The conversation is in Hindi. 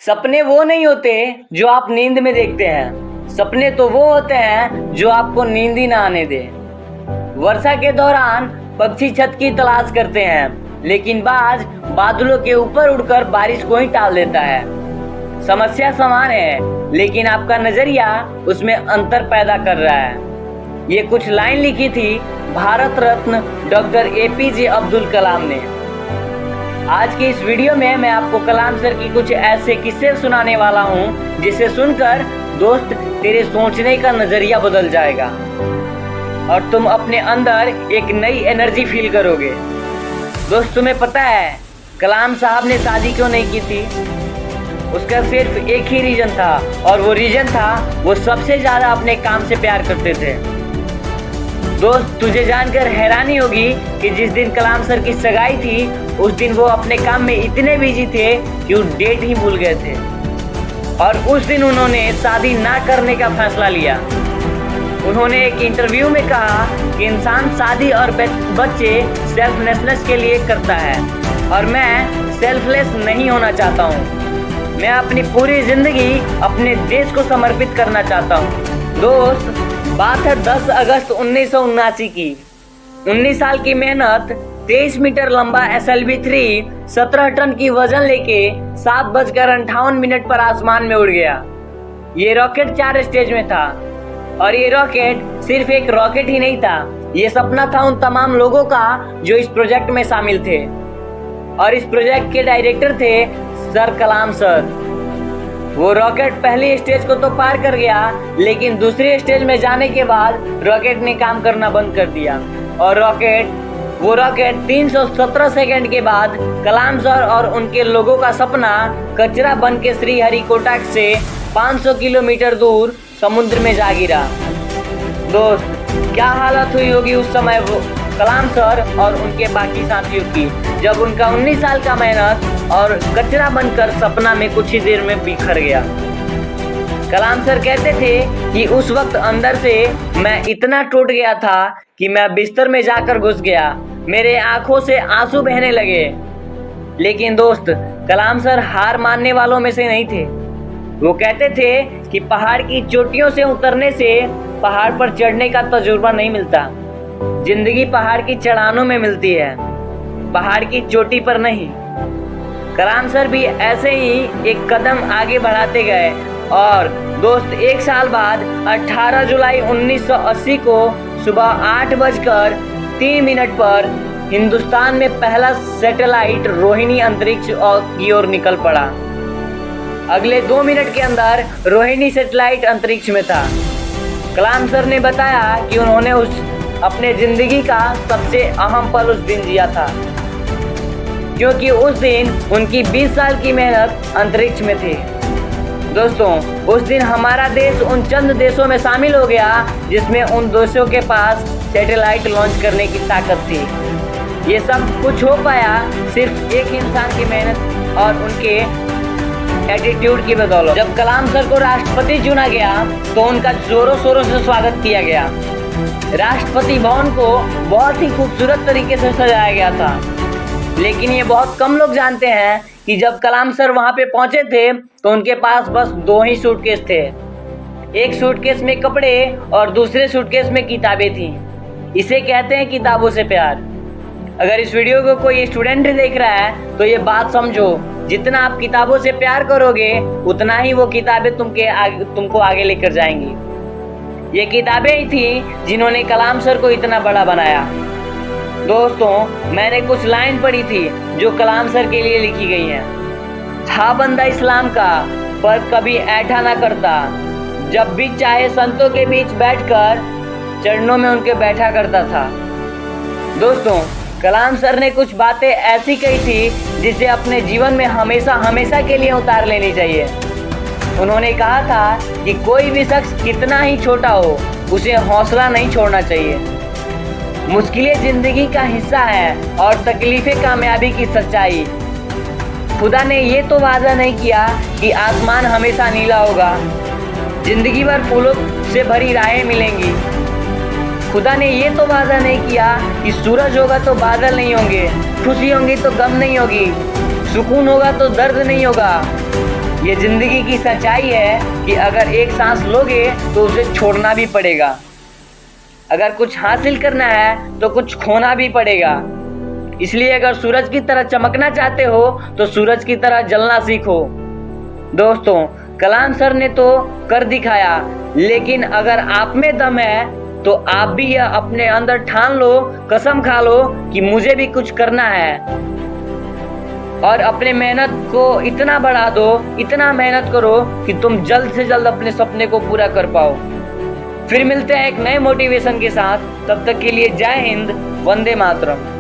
सपने वो नहीं होते जो आप नींद में देखते हैं। सपने तो वो होते हैं जो आपको नींद ही ना आने दे। वर्षा के दौरान पक्षी छत की तलाश करते हैं, लेकिन बाज बादलों के ऊपर उड़कर बारिश को ही टाल देता है। समस्या समान है, लेकिन आपका नजरिया उसमें अंतर पैदा कर रहा है। ये कुछ लाइन लिखी थी भारत रत्न डॉक्टर APJ अब्दुल कलाम ने। आज की इस वीडियो में मैं आपको कलाम सर की कुछ ऐसे किस्से सुनाने वाला हूँ जिसे सुनकर दोस्त तेरे सोचने का नजरिया बदल जाएगा और तुम अपने अंदर एक नई एनर्जी फील करोगे। दोस्त, तुम्हें पता है कलाम साहब ने शादी क्यों नहीं की थी? उसका सिर्फ एक ही रीजन था, और वो रीजन था वो सबसे ज्यादा अपने काम से प्यार करते थे। दोस्त, तुझे जानकर हैरानी होगी कि जिस दिन कलाम सर की सगाई थी उस दिन वो अपने काम में इतने बिजी थे कि वो डेट ही भूल गए थे, और उस दिन उन्होंने शादी ना करने का फैसला लिया। उन्होंने एक इंटरव्यू में कहा कि इंसान शादी और बच्चे सेल्फलेसनेस के लिए करता है, और मैं सेल्फलेस नहीं होना चाहता हूँ। मैं अपनी पूरी जिंदगी अपने देश को समर्पित करना चाहता हूँ। दोस्त, बात है 10 अगस्त 1979 की। 19 साल की मेहनत, 23 मीटर लंबा SLV-3 17 टन की वजन लेके 7:58 पर आसमान में उड़ गया। ये रॉकेट 4 स्टेज में था, और ये रॉकेट सिर्फ एक रॉकेट ही नहीं था, ये सपना था उन तमाम लोगों का जो इस प्रोजेक्ट में शामिल थे। और इस प्रोजेक्ट के डायरेक्टर थे सर कलाम सर। वो रॉकेट पहली स्टेज को तो पार कर गया, लेकिन दूसरी स्टेज में जाने के बाद रॉकेट ने काम करना बंद कर दिया, और वो रॉकेट 317 सेकंड के बाद कलाम सर और उनके लोगों का सपना कचरा बन के श्रीहरिकोटा से 500 किलोमीटर दूर समुद्र में जा गिरा। दोस्त, क्या हालत हुई होगी उस समय वो कलाम सर और उनके बाकी साथियों की, जब उनका 19 साल का मेहनत और कचरा बनकर सपना में कुछ ही देर में बिखर गया। कलाम सर कहते थे कि उस वक्त अंदर से मैं इतना टूट गया था कि मैं बिस्तर में जाकर घुस गया, मेरे आंखों से आंसू बहने लगे। लेकिन दोस्त, कलाम सर हार मानने वालों में से नहीं थे। वो कहते थे कि पहाड़ की चोटियों से उतरने से पहाड़ पर चढ़ने का तजुर्बा नहीं मिलता। जिंदगी पहाड़ की चढ़ानों में मिलती है, पहाड़ की चोटी पर नहीं। कलाम सर भी ऐसे ही एक कदम आगे बढ़ाते गए, और दोस्त, एक साल बाद 18 जुलाई 1980 को सुबह 8:03 पर हिंदुस्तान में पहला सैटेलाइट रोहिणी अंतरिक्ष की ओर निकल पड़ा। अगले 2 मिनट के अंदर रोहिणी सैटेलाइट अंतरिक्ष में था। कलाम सर ने बताया कि उन्होंने अपने जिंदगी का सबसे अहम पल उस दिन जिया था, क्योंकि उस दिन उनकी 20 साल की मेहनत अंतरिक्ष में थी। दोस्तों, उस दिन हमारा देश उन चंद देशों में शामिल हो गया जिसमें उन देशों के पास सैटेलाइट लॉन्च करने की ताकत थी। ये सब कुछ हो पाया सिर्फ एक इंसान की मेहनत और उनके एटीट्यूड की बदौलत। जब कलाम सर को राष्ट्रपति चुना गया तो उनका जोरों शोरों से स्वागत किया गया। राष्ट्रपति भवन को बहुत ही खूबसूरत तरीके से सजाया गया था, लेकिन ये बहुत कम लोग जानते हैं कि जब कलाम सर वहां पे पहुंचे थे तो उनके पास बस 2 ही सूटकेस थे। एक सूटकेस में कपड़े और दूसरे सूटकेस में किताबें थीं। इसे कहते हैं किताबों से प्यार। अगर इस वीडियो को कोई स्टूडेंट देख रहा है तो ये बात समझो, जितना आप किताबों से प्यार करोगे उतना ही वो किताबें तुमको आगे लेकर जाएंगी। ये किताबें ही थी जिन्होंने कलाम सर को इतना बड़ा बनाया। दोस्तों, मैंने कुछ लाइन पढ़ी थी जो कलाम सर के लिए लिखी गई हैं। था बंदा इस्लाम का पर कभी ऐठा ना करता, जब भी चाहे संतों के बीच बैठकर चरणों में उनके बैठा करता था। दोस्तों, कलाम सर ने कुछ बातें ऐसी कही थी जिसे अपने जीवन में हमेशा हमेशा के लिए उतार लेनी चाहिए। उन्होंने कहा था कि कोई भी शख्स कितना ही छोटा हो, उसे हौसला नहीं छोड़ना चाहिए। मुश्किलें जिंदगी का हिस्सा है और तकलीफें कामयाबी की सच्चाई। खुदा ने ये तो वादा नहीं किया कि आसमान हमेशा नीला होगा, जिंदगी भर फूलों से भरी राहें मिलेंगी। खुदा ने ये तो वादा नहीं किया कि सूरज होगा तो बादल नहीं होंगे, खुशी होंगी तो गम नहीं होगी, सुकून होगा तो दर्द नहीं होगा। ये जिंदगी की सच्चाई है कि अगर एक सांस लोगे तो उसे छोड़ना भी पड़ेगा। अगर कुछ हासिल करना है तो कुछ खोना भी पड़ेगा। इसलिए अगर सूरज की तरह चमकना चाहते हो तो सूरज की तरह जलना सीखो। दोस्तों, कलाम सर ने तो कर दिखाया, लेकिन अगर आप में दम है तो आप भी यह अपने अंदर ठान लो, कसम खा लो कि मुझे भी कुछ करना है। और अपने मेहनत को इतना बढ़ा दो, इतना मेहनत करो कि तुम जल्द से जल्द अपने सपने को पूरा कर पाओ। फिर मिलते हैं एक नए मोटिवेशन के साथ। तब तक के लिए जय हिंद, वंदे मातरम।